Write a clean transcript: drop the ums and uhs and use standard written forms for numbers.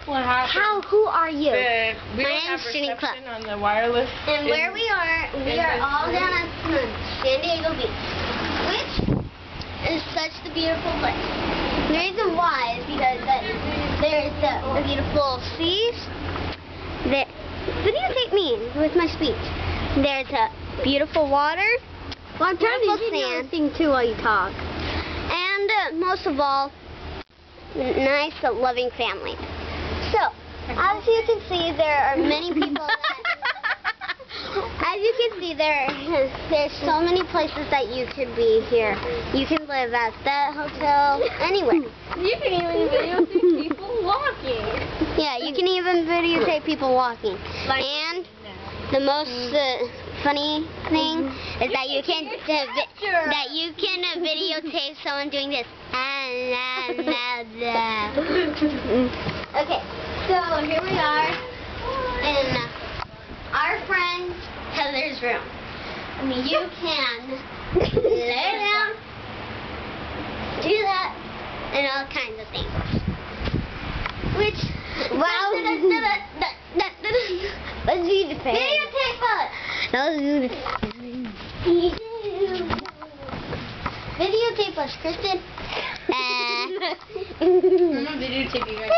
What happened? Who are you? We don't have reception on the wireless. And where we are all down at San Diego Beach, which is such a beautiful place. The reason why is because there's the beautiful seas. Videotape me with my speech. There's a beautiful water. Well, I'm trying to sand thing too while you talk. And most of all, nice, loving family. So, as you can see, there are many people as you can see, there's so many places that you could be here. You can live at that hotel, anywhere. You can even videotape people walking. Yeah, you can even videotape people walking. And the most funny thing is that you can videotape someone doing this. Okay, so here we are in our friend Heather's room. I mean, you can lay down, do that, and all kinds of things. Which, wow. Let's do the fan. Videotape us. Let's do the videotape us, Kristen. I'm gonna videotape you guys.